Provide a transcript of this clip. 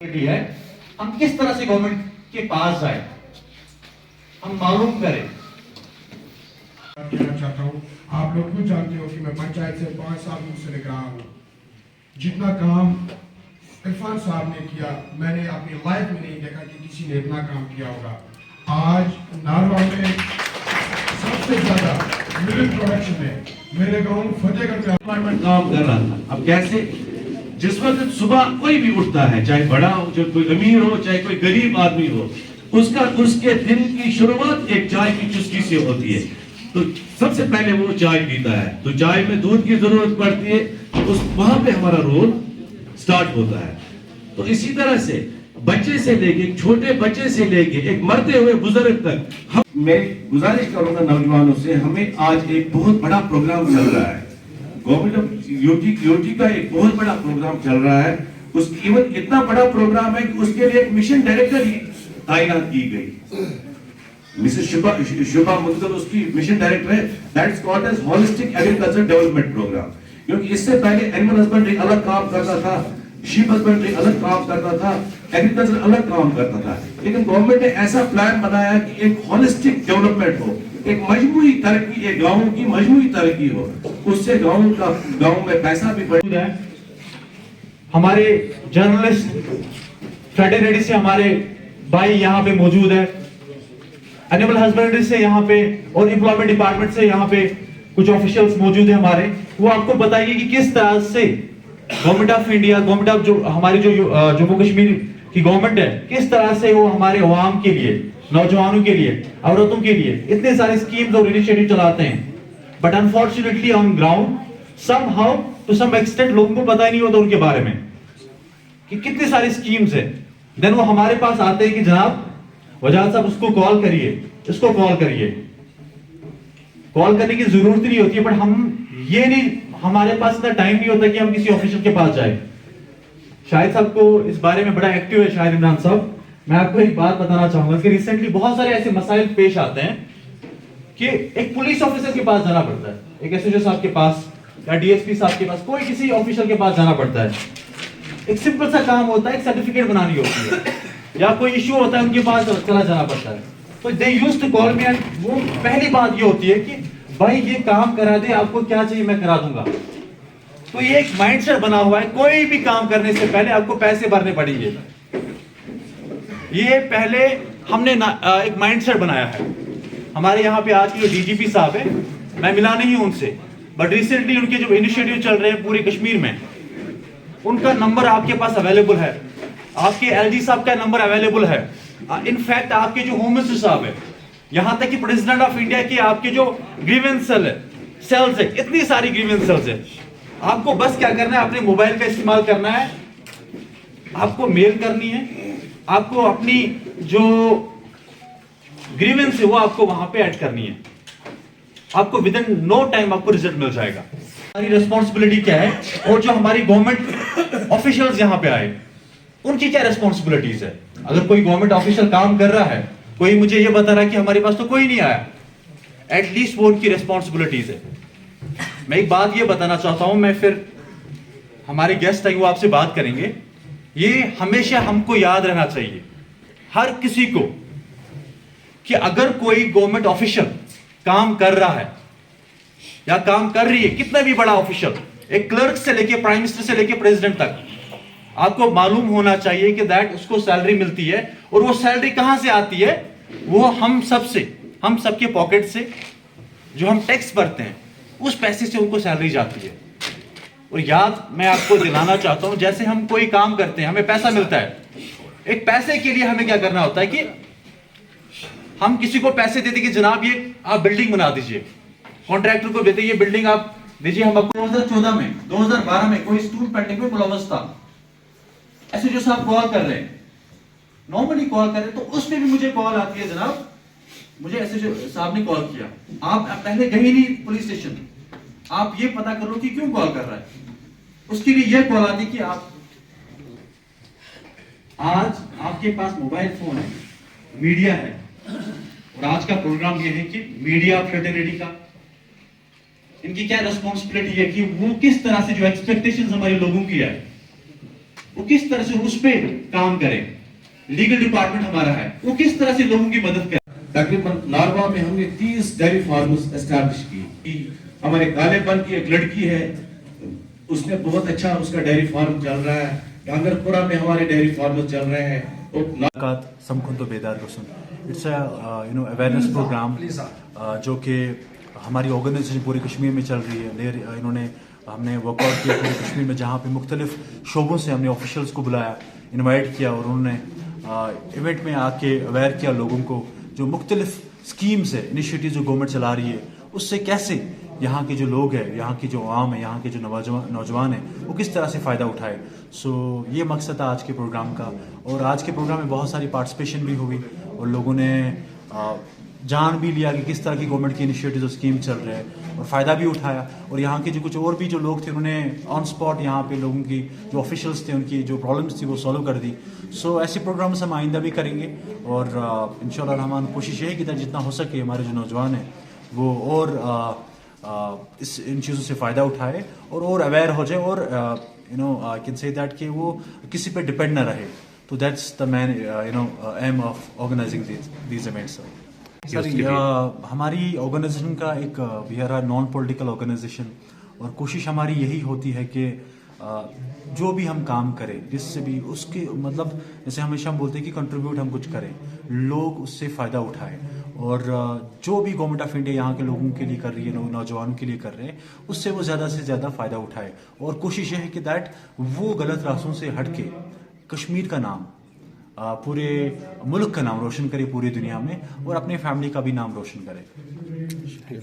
है, हम किस तरह से गवर्नमेंट के पास जाए, हम मालूम करें। कहना चाहता हूँ, आप लोग भी जानते हो कि मैं पंचायत से 5 साल से लेकर रहा हूँ। जितना काम इरफान साहब ने किया, मैंने अपनी लाइफ में नहीं देखा कि किसी ने इतना काम किया होगा। आज नारवा में सबसे ज्यादा मिल्क प्रोडक्शन में मेरे गांव फतेहगढ़ में डिपार्टमेंट काम कर रहा था। अब कैसे, जिस वक्त सुबह कोई भी उठता है, चाहे बड़ा हो, चाहे कोई अमीर हो, चाहे कोई गरीब आदमी हो, उसके दिन की शुरुआत एक चाय की चुस्की से होती है। तो सबसे पहले वो चाय पीता है, तो चाय में दूध की जरूरत पड़ती है, उस वहां पे हमारा रोल स्टार्ट होता है। तो इसी तरह से बच्चे से लेके, छोटे बच्चे से लेके एक मरते हुए बुजुर्ग तक, मैं गुजारिश करूंगा नौजवानों से, हमें आज एक बहुत बड़ा प्रोग्राम चल रहा है, गवर्नमेंट ऑफ यूटी का एक बहुत बड़ा प्रोग्राम चल रहा है। उस इवन इतना बड़ा प्रोग्राम है कि उसके लिए एक मिशन डायरेक्टर ही तैनात की गई, मिसेस शुभा मुदगल उसकी मिशन डायरेक्टर है। That is called as holistic agriculture development programme. क्योंकि इससे पहले एनिमल हस्बेंड्री अलग काम करता था, शीप हस्बेंड्री अलग काम करता था, एग्रीकल्चर अलग काम करता था, लेकिन गवर्नमेंट ने ऐसा प्लान बनाया कि एक होलिस्टिक डेवलपमेंट हो, एक मजमूई तरक्की, एक गांव की मजमूई तरक्की हो, उससे गांव में पैसा भी बढ़े। हमारे जर्नलिस्ट फ्रेटर्निटी से हमारे भाई यहाँ पे मौजूद है, एनिमल हस्बेंड्री से यहाँ पे और एम्प्लॉयमेंट डिपार्टमेंट से यहाँ पे कुछ ऑफिशियल्स मौजूद है हमारे। वो आपको बताइए कि किस तरह से government of India, government of जो हमारी जो जम्मू कश्मीर की गवर्नमेंट है, किस तरह से वो हमारे अवाम के लिए, नौजवानों के लिए, औरतों के लिए इतने सारे स्कीम्स और इनिशिएटिव चलाते हैं। But unfortunately on ground somehow to some extent लोगों को पता ही नहीं होता उनके बारे में कि कितनी सारी स्कीम्स है। देन वो हमारे पास आते हैं कि जनाब वजाहत साहब उसको कॉल करिए, इसको कॉल करिए। कॉल करने की जरूरत नहीं होती है, बट हम ये नहीं, हमारे पास इतना टाइम नहीं होता कि हम किसी ऑफिशियल के पास जाए। शाहिद साहब को इस बारे में बड़ा एक्टिव है, शाहिद इमरान साहब। मैं आपको एक बात बताना चाहूंगा कि रिसेंटली बहुत सारे ऐसे मसाइल पेश आते हैं कि एक पुलिस ऑफिसर के पास जाना पड़ता है, एक एसएचओ साहब के पास या डीएसपी साहब के पास, कोई किसी ऑफिसर के पास जाना पड़ता है। एक सिंपल सा काम होता है, एक सर्टिफिकेट बनानी होती है या कोई इश्यू होता है, उनके पास चला जाना पड़ता है। तो they used to call me and वो पहली बात ये होती है कि भाई ये काम करा दे, आपको क्या चाहिए मैं करा दूंगा। तो ये एक माइंडसेट बना हुआ है, कोई भी काम करने से पहले आपको पैसे भरने पड़ेंगे। ये पहले हमने एक माइंडसेट बनाया है। हमारे यहाँ पे आज के जो डीजीपी साहब है, मैं मिला नहीं हूं उनसे, बट रिसेंटली उनके जो इनिशिएटिव चल रहे हैं पूरे कश्मीर में, उनका नंबर आपके पास अवेलेबल है, आपके एलजी साहब का नंबर अवेलेबल है। इनफैक्ट आपके जो होम मिनिस्टर साहब है, यहां तक कि प्रेसिडेंट ऑफ इंडिया के आपके जो ग्रीवेंस सेल्स है, इतनी सारी ग्रीवेंस सेल्स है। आपको बस क्या करना है, अपने मोबाइल का इस्तेमाल करना है, आपको मेल करनी है, आपको अपनी जो ग्रीवेंस है वो आपको वहां पे ऐड करनी है, आपको विद इन नो टाइम आपको रिजल्ट मिल जाएगा। हमारी रिस्पॉन्सिबिलिटी क्या है, और जो हमारी गवर्नमेंट ऑफिशियल्स यहाँ पे आए उनकी क्या रिस्पॉन्सिबिलिटीज है। अगर कोई गवर्नमेंट ऑफिशियल काम कर रहा है, कोई मुझे ये बता रहा है कि हमारे पास तो कोई नहीं आया, एटलीस्ट वो उनकी रिस्पॉन्सिबिलिटीज है। मैं एक बात ये बताना चाहता हूं, मैं फिर हमारे गेस्ट आए वो आपसे बात करेंगे। ये हमेशा हमको याद रहना चाहिए हर किसी को कि अगर कोई गवर्नमेंट ऑफिशियल काम कर रहा है या काम कर रही है, कितना भी बड़ा ऑफिशियल, एक क्लर्क से लेके प्राइम मिनिस्टर से लेके प्रेसिडेंट तक, आपको मालूम होना चाहिए कि दैट उसको सैलरी मिलती है, और वो सैलरी कहां से आती है, वो हम सबके पॉकेट से, जो हम टैक्स भरते हैं उस पैसे से उनको सैलरी जाती है। और याद मैं आपको दिलाना चाहता हूं, जैसे हम कोई काम करते हैं, हमें पैसा मिलता है, एक पैसे के लिए हमें क्या करना होता है कि हम किसी को पैसे देते कि जनाब ये आप बिल्डिंग बना दीजिए, कॉन्ट्रैक्टर को देते ये बिल्डिंग आप दीजिए, हम आपको 2014 में 2012 में कोई स्टूल पेंटिंग में मुलव्वस था, ऐसे जो साहब कॉल कर रहे हैं, नॉर्मली कॉल कर रहे हैं, तो उसमें भी मुझे कॉल आती है, जनाब मुझे ऐसे जो साहब ने कॉल किया, आप पहले गए नहीं पुलिस स्टेशन, आप ये पता करो कि क्यों कॉल कर रहा है। उसके लिए यह कॉल आती कि आप आज आपके पास मोबाइल फोन है, मीडिया है, और आज का प्रोग्राम यह है कि मीडिया फ्रेटर्निटी का इनकी क्या रिस्पॉन्सिबिलिटी है कि वो किस तरह से जो एक्सपेक्टेशंस हमारे लोगों की है वो किस तरह से उस पे काम करें। लीगल डिपार्टमेंट हमारा है, वो किस तरह से लोगों की मदद करें। तकरीबन नारवा में हमने 30 डेयरी फार्म्स एस्टैब्लिश की। हमारे कालेपन की एक लड़की है, उसने बहुत अच्छा उसका डेयरी फार्म चल रहा है। गांगरपुरा में हमारे डेयरी फार्म चल रहे हैं। समखुंतो बेदार कुसुम इट्स अवेयरनेस प्रोग्राम जो कि हमारी ऑर्गेनाइजेशन पूरे कश्मीर में चल रही है। हमने वर्कआउट किया पूरे कश्मीर में, जहाँ पे मुख्तलिफ शोबों से हमने ऑफिशियल्स को बुलाया, इनवाइट किया और उन्होंने इवेंट में आके अवेयर किया लोगों को जो मुख्तलिफ स्कीम्स है, इनिशिएटिव जो गवर्नमेंट चला रही है, उससे कैसे यहाँ के जो लोग हैं, यहाँ की जो आवाम है, यहाँ के जो नौजवान हैं, वो किस तरह से फ़ायदा उठाए। सो ये मकसद था आज के प्रोग्राम का। और आज के प्रोग्राम में बहुत सारी पार्टिसिपेशन भी हुई और लोगों ने जान भी लिया कि किस तरह की गवर्नमेंट की इनिशिएटिव स्कीम चल रहे हैं और फ़ायदा भी उठाया। और यहाँ के जो कुछ और भी जो लोग थे, उन्होंने ऑन स्पॉट यहाँ पे लोगों की जो ऑफिशियल्स थे, उनकी जो प्रॉब्लम्स थी वो सॉल्व कर दी। सो ऐसे प्रोग्राम्स हम आइंदा भी करेंगे और इंशाल्लाह हमारी कोशिश यही कि जितना हो सके हमारे जो नौजवान हैं वो और इन चीज़ों से फ़ायदा उठाए और अवेयर हो जाए और आई कैन से दैट कि वो किसी पे डिपेंड ना रहे। तो that's the main aim of organising these events. Sir हमारी ऑर्गेनाइजेशन का एक we are non political organisation और कोशिश हमारी यही होती है कि जो भी हम काम करें, जिससे भी उसके मतलब जैसे हमेशा हम बोलते हैं कि कंट्रीब्यूट हम कुछ करें, लोग उससे फ़ायदा उठाएं और जो भी गवर्नमेंट ऑफ इंडिया यहाँ के लोगों के लिए कर रही है, नौजवानों के लिए कर रहे हैं, उससे वो ज़्यादा से ज़्यादा फ़ायदा उठाए। और कोशिश ये है कि दैट वो गलत रास्तों से हट के कश्मीर का नाम, पूरे मुल्क का नाम रोशन करे पूरी दुनिया में और अपने फैमिली का भी नाम रोशन करे।